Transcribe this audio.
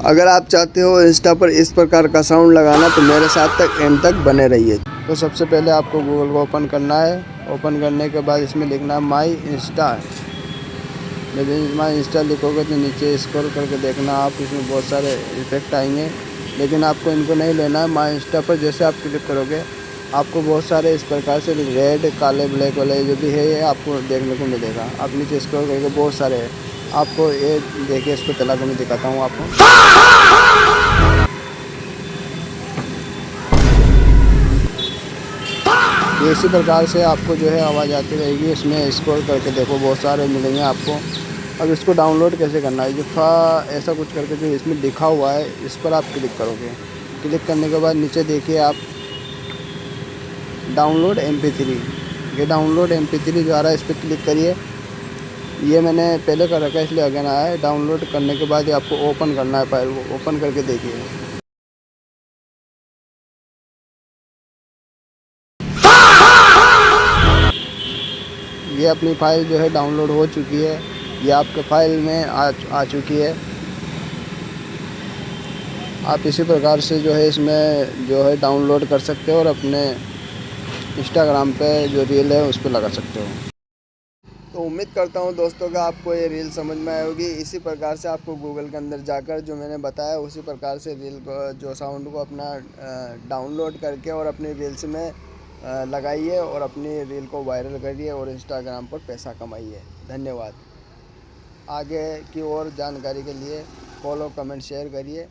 अगर आप चाहते हो इंस्टा पर इस प्रकार का साउंड लगाना तो मेरे साथ तक एंड तक बने रहिए। तो सबसे पहले आपको गूगल को ओपन करना है। ओपन करने के बाद इसमें लिखना है माई इंस्टा। जब माई इंस्टा लिखोगे तो नीचे स्क्रॉल करके देखना आप, इसमें बहुत सारे इफेक्ट आएंगे, लेकिन आपको इनको नहीं लेना है। माई इंस्टा पर जैसे आप क्लिक करोगे आपको बहुत सारे इस प्रकार से रेड काले ब्लैक वाले जो भी है ये आपको देखने को मिलेगा। आप नीचे स्क्रॉल करके बहुत सारे हैं, आपको ये देखिए, इसको चला कर मैं दिखाता हूँ आपको। इसी प्रकार से आपको जो है आवाज़ आती रहेगी। इसमें स्क्रॉल करके देखो बहुत सारे मिलेंगे आपको। अब इसको डाउनलोड कैसे करना है, जो ऐसा कुछ करके जो इसमें लिखा हुआ है इस पर आप क्लिक करोगे। क्लिक करने के बाद नीचे देखिए आप डाउनलोड MP3, ये डाउनलोड MP3 जो आ रहा है इस पर क्लिक करिए। ये मैंने पहले कर रखा है इसलिए अगेन आया है। डाउनलोड करने के बाद आपको ओपन करना है फाइल को। ओपन करके देखिए, ये अपनी फ़ाइल जो है डाउनलोड हो चुकी है। ये आपके फाइल में आ चुकी है। आप इसी प्रकार से जो है इसमें जो है डाउनलोड कर सकते हो और अपने इंस्टाग्राम पे जो रील है उस पर लगा सकते हो। तो उम्मीद करता हूँ दोस्तों का आपको ये रील समझ में आई होगी। इसी प्रकार से आपको गूगल के अंदर जाकर जो मैंने बताया उसी प्रकार से रील को, जो साउंड को अपना डाउनलोड करके और अपनी रील्स में लगाइए और अपनी रील को वायरल करिए और इंस्टाग्राम पर पैसा कमाइए। धन्यवाद। आगे की और जानकारी के लिए फॉलो कमेंट शेयर करिए।